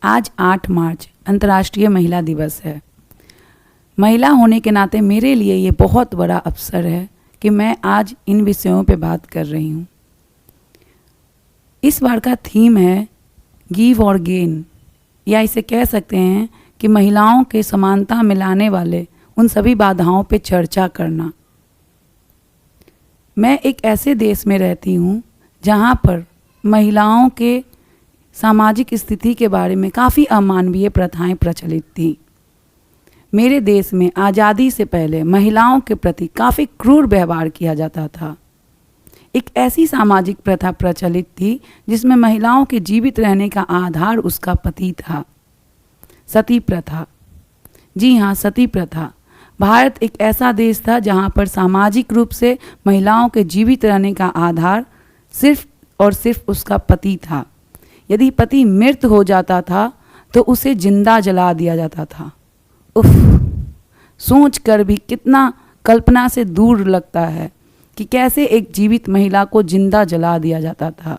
आज 8 मार्च अंतर्राष्ट्रीय महिला दिवस है। महिला होने के नाते मेरे लिए ये बहुत बड़ा अवसर है कि मैं आज इन विषयों पे बात कर रही हूँ। इस बार का थीम है गिव और गेन, या इसे कह सकते हैं कि महिलाओं के समानता में लाने वाले उन सभी बाधाओं पे चर्चा करना। मैं एक ऐसे देश में रहती हूँ जहाँ पर महिलाओं के सामाजिक स्थिति के बारे में काफ़ी अमानवीय प्रथाएं प्रचलित थी। मेरे देश में आज़ादी से पहले महिलाओं के प्रति काफ़ी क्रूर व्यवहार किया जाता था। एक ऐसी सामाजिक प्रथा प्रचलित थी जिसमें महिलाओं के जीवित रहने का आधार उसका पति था। सती प्रथा, जी हाँ, सती प्रथा। भारत एक ऐसा देश था जहाँ पर सामाजिक रूप से महिलाओं के जीवित रहने का आधार सिर्फ और सिर्फ उसका पति था। यदि पति मृत हो जाता था तो उसे जिंदा जला दिया जाता था। उफ, सोच कर भी कितना कल्पना से दूर लगता है कि कैसे एक जीवित महिला को जिंदा जला दिया जाता था।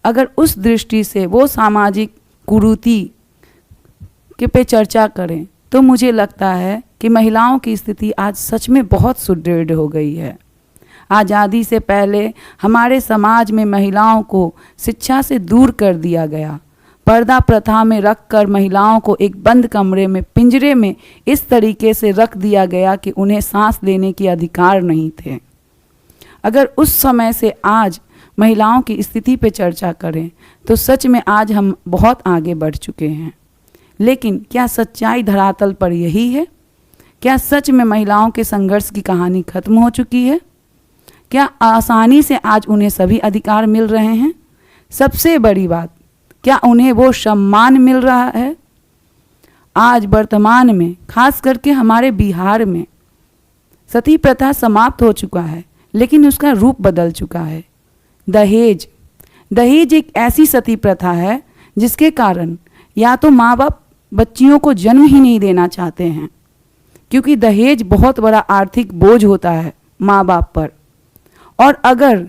अगर उस दृष्टि से वो सामाजिक कुरीति के पे चर्चा करें तो मुझे लगता है कि महिलाओं की स्थिति आज सच में बहुत सुदृढ़ हो गई है। आज़ादी से पहले हमारे समाज में महिलाओं को शिक्षा से दूर कर दिया गया। पर्दा प्रथा में रखकर महिलाओं को एक बंद कमरे में, पिंजरे में इस तरीके से रख दिया गया कि उन्हें सांस लेने के अधिकार नहीं थे। अगर उस समय से आज महिलाओं की स्थिति पर चर्चा करें तो सच में आज हम बहुत आगे बढ़ चुके हैं। लेकिन क्या सच्चाई धरातल पर यही है? क्या सच में महिलाओं के संघर्ष की कहानी खत्म हो चुकी है? क्या आसानी से आज उन्हें सभी अधिकार मिल रहे हैं? सबसे बड़ी बात, क्या उन्हें वो सम्मान मिल रहा है? आज वर्तमान में, खास करके हमारे बिहार में, सती प्रथा समाप्त हो चुका है, लेकिन उसका रूप बदल चुका है। दहेज एक ऐसी सती प्रथा है जिसके कारण या तो माँ बाप बच्चियों को जन्म ही नहीं देना चाहते हैं, क्योंकि दहेज बहुत बड़ा आर्थिक बोझ होता है माँ बाप पर। और अगर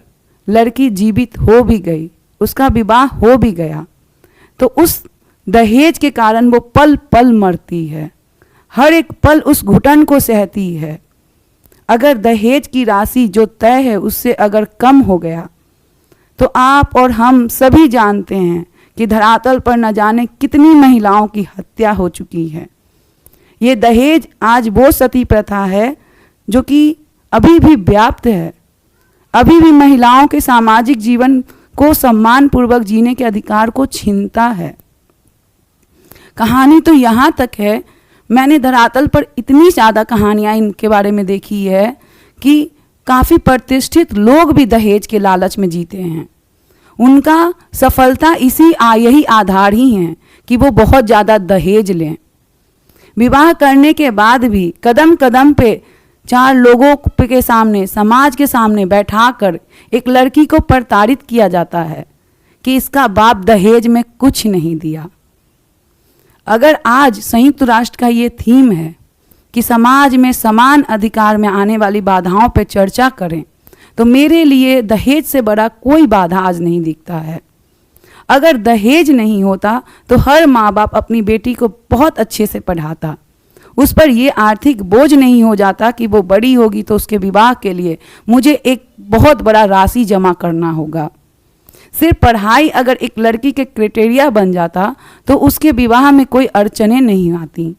लड़की जीवित हो भी गई, उसका विवाह हो भी गया, तो उस दहेज के कारण वो पल पल मरती है, हर एक पल उस घुटन को सहती है। अगर दहेज की राशि जो तय है उससे अगर कम हो गया तो आप और हम सभी जानते हैं कि धरातल पर न जाने कितनी महिलाओं की हत्या हो चुकी है। ये दहेज आज वो सती प्रथा है जो कि अभी भी व्याप्त है, अभी भी महिलाओं के सामाजिक जीवन को सम्मानपूर्वक जीने के अधिकार को छीनता है। कहानी तो यहाँ तक है, मैंने धरातल पर इतनी ज़्यादा कहानियाँ इनके बारे में देखी है कि काफ़ी प्रतिष्ठित लोग भी दहेज के लालच में जीते हैं। उनका सफलता यही आधार ही है कि वो बहुत ज़्यादा दहेज लें। विवाह करने के बाद भी कदम कदम पे 4 लोगों के सामने, समाज के सामने बैठाकर एक लड़की को प्रताड़ित किया जाता है कि इसका बाप दहेज में कुछ नहीं दिया। अगर आज संयुक्त राष्ट्र का ये थीम है कि समाज में समान अधिकार में आने वाली बाधाओं पर चर्चा करें, तो मेरे लिए दहेज से बड़ा कोई बाधा आज नहीं दिखता है। अगर दहेज नहीं होता तो हर माँ बाप अपनी बेटी को बहुत अच्छे से पढ़ाता, उस पर ये आर्थिक बोझ नहीं हो जाता कि वो बड़ी होगी तो उसके विवाह के लिए मुझे एक बहुत बड़ा राशि जमा करना होगा। सिर्फ पढ़ाई अगर एक लड़की के क्राइटेरिया बन जाता तो उसके विवाह में कोई अड़चनें नहीं आती।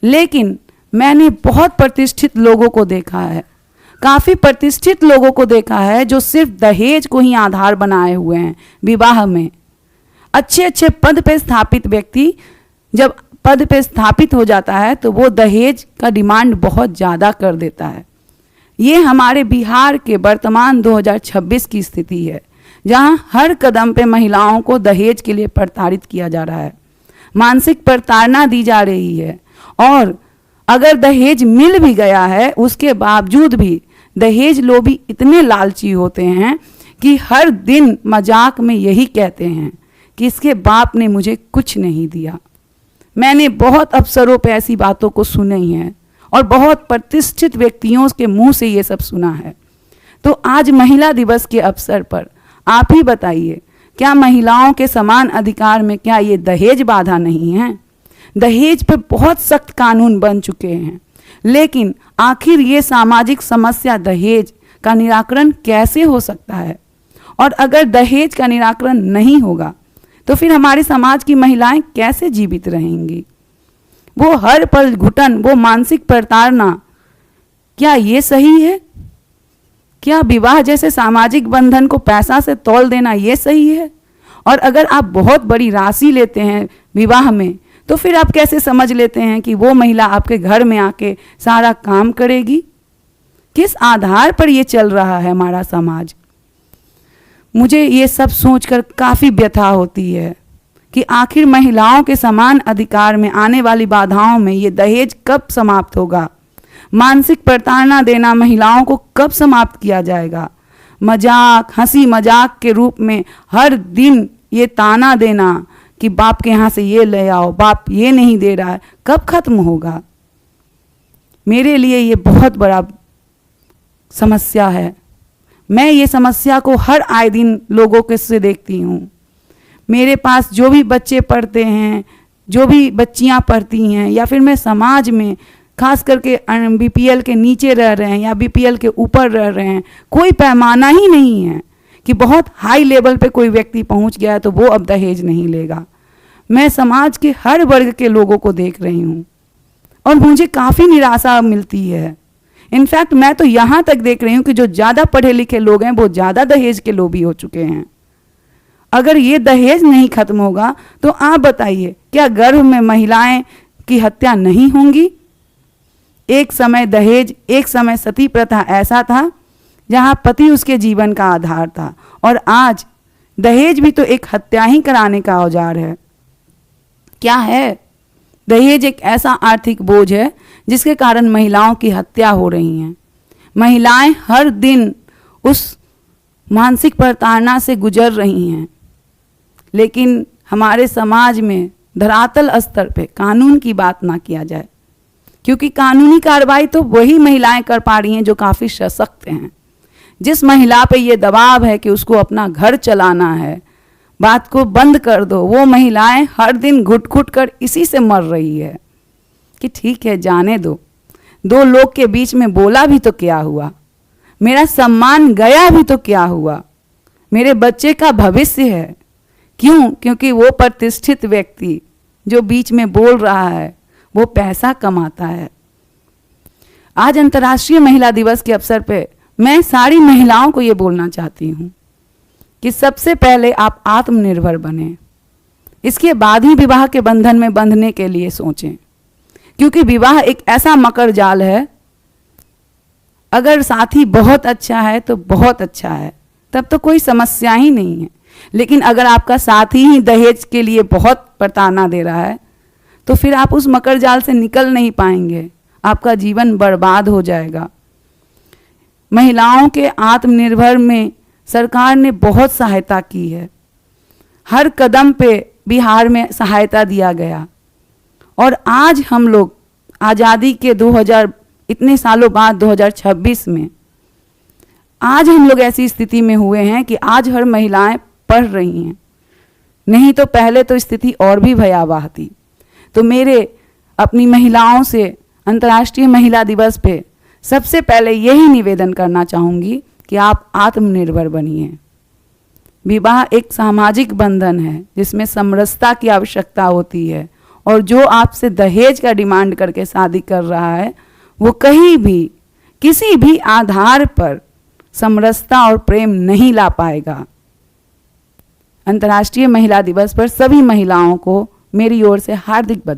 लेकिन मैंने बहुत प्रतिष्ठित लोगों को देखा है, काफ़ी प्रतिष्ठित लोगों को देखा है जो सिर्फ दहेज को ही आधार बनाए हुए हैं विवाह में। अच्छे अच्छे पद पे स्थापित व्यक्ति जब पद पे स्थापित हो जाता है तो वो दहेज का डिमांड बहुत ज़्यादा कर देता है। ये हमारे बिहार के वर्तमान 2026 की स्थिति है, जहाँ हर कदम पे महिलाओं को दहेज के लिए प्रताड़ित किया जा रहा है, मानसिक प्रताड़ना दी जा रही है। और अगर दहेज मिल भी गया है उसके बावजूद भी दहेज लोभी इतने लालची होते हैं कि हर दिन मजाक में यही कहते हैं कि इसके बाप ने मुझे कुछ नहीं दिया। मैंने बहुत अवसरों पे ऐसी बातों को सुनी है और बहुत प्रतिष्ठित व्यक्तियों के मुंह से ये सब सुना है। तो आज महिला दिवस के अवसर पर आप ही बताइए क्या महिलाओं के समान अधिकार में क्या ये दहेज बाधा नहीं है? दहेज पे बहुत सख्त कानून बन चुके हैं, लेकिन आखिर ये सामाजिक समस्या दहेज का निराकरण कैसे हो सकता है? और अगर दहेज का निराकरण नहीं होगा तो फिर हमारे समाज की महिलाएं कैसे जीवित रहेंगी? वो हर पल घुटन, वो मानसिक प्रताड़ना, क्या ये सही है? क्या विवाह जैसे सामाजिक बंधन को पैसा से तौल देना ये सही है? और अगर आप बहुत बड़ी राशि लेते हैं विवाह में, तो फिर आप कैसे समझ लेते हैं कि वो महिला आपके घर में आके सारा काम करेगी? किस आधार पर ये चल रहा है हमारा समाज? मुझे ये सब सोचकर काफ़ी व्यथा होती है कि आखिर महिलाओं के समान अधिकार में आने वाली बाधाओं में ये दहेज कब समाप्त होगा? मानसिक प्रताड़ना देना महिलाओं को कब समाप्त किया जाएगा? मजाक, हंसी मजाक के रूप में हर दिन ये ताना देना कि बाप के यहाँ से ये ले आओ, बाप ये नहीं दे रहा है, कब खत्म होगा? मेरे लिए ये बहुत बड़ा समस्या है। मैं ये समस्या को हर आए दिन लोगों के से देखती हूँ। मेरे पास जो भी बच्चे पढ़ते हैं, जो भी बच्चियाँ पढ़ती हैं, या फिर मैं समाज में खास करके बीपीएल के नीचे रह रहे हैं या बीपीएल के ऊपर रह रहे हैं, कोई पैमाना ही नहीं है कि बहुत हाई लेवल पे कोई व्यक्ति पहुंच गया है तो वो अब दहेज नहीं लेगा। मैं समाज के हर वर्ग के लोगों को देख रही हूँ और मुझे काफ़ी निराशा मिलती है। इनफैक्ट मैं तो यहाँ तक देख रही हूँ कि जो ज़्यादा पढ़े लिखे लोग हैं वो ज़्यादा दहेज के लोभी हो चुके हैं। अगर ये दहेज नहीं खत्म होगा तो आप बताइए, क्या गर्भ में महिलाएं की हत्या नहीं होंगी? एक समय दहेज, एक समय सती प्रथा ऐसा था जहाँ पति उसके जीवन का आधार था, और आज दहेज भी तो एक हत्या ही कराने का औजार है। क्या है? दहेज एक ऐसा आर्थिक बोझ है जिसके कारण महिलाओं की हत्या हो रही हैं। महिलाएं हर दिन उस मानसिक प्रताड़ना से गुजर रही हैं, लेकिन हमारे समाज में धरातल स्तर पे कानून की बात ना किया जाए, क्योंकि कानूनी कार्रवाई तो वही महिलाएं कर पा रही हैं जो काफ़ी सशक्त हैं। जिस महिला पे ये दबाव है कि उसको अपना घर चलाना है, बात को बंद कर दो, वो महिलाएं हर दिन घुट घुट कर इसी से मर रही है कि ठीक है जाने दो, दो लोग के बीच में बोला भी तो क्या हुआ, मेरा सम्मान गया भी तो क्या हुआ, मेरे बच्चे का भविष्य है। क्यों? क्योंकि वो प्रतिष्ठित व्यक्ति जो बीच में बोल रहा है वो पैसा कमाता है। आज अंतर्राष्ट्रीय महिला दिवस के अवसर पे मैं सारी महिलाओं को ये बोलना चाहती हूँ कि सबसे पहले आप आत्मनिर्भर बने, इसके बाद ही विवाह के बंधन में बंधने के लिए सोचें, क्योंकि विवाह एक ऐसा मकर जाल है, अगर साथी बहुत अच्छा है तो बहुत अच्छा है, तब तो कोई समस्या ही नहीं है। लेकिन अगर आपका साथी ही दहेज के लिए बहुत प्रताड़ना दे रहा है तो फिर आप उस मकर जाल से निकल नहीं पाएंगे, आपका जीवन बर्बाद हो जाएगा। महिलाओं के आत्मनिर्भर में सरकार ने बहुत सहायता की है, हर कदम पे बिहार में सहायता दिया गया, और आज हम लोग आज़ादी के 2000 इतने सालों बाद 2026 में आज हम लोग ऐसी स्थिति में हुए हैं कि आज हर महिलाएं पढ़ रही हैं, नहीं तो पहले तो स्थिति और भी भयावह थी। तो मेरे अपनी महिलाओं से अंतर्राष्ट्रीय महिला दिवस पे सबसे पहले यही निवेदन करना चाहूँगी कि आप आत्मनिर्भर बनिए। विवाह एक सामाजिक बंधन है जिसमें समरसता की आवश्यकता होती है, और जो आपसे दहेज का डिमांड करके शादी कर रहा है वो कहीं भी किसी भी आधार पर समरसता और प्रेम नहीं ला पाएगा। अंतर्राष्ट्रीय महिला दिवस पर सभी महिलाओं को मेरी ओर से हार्दिक बधाई।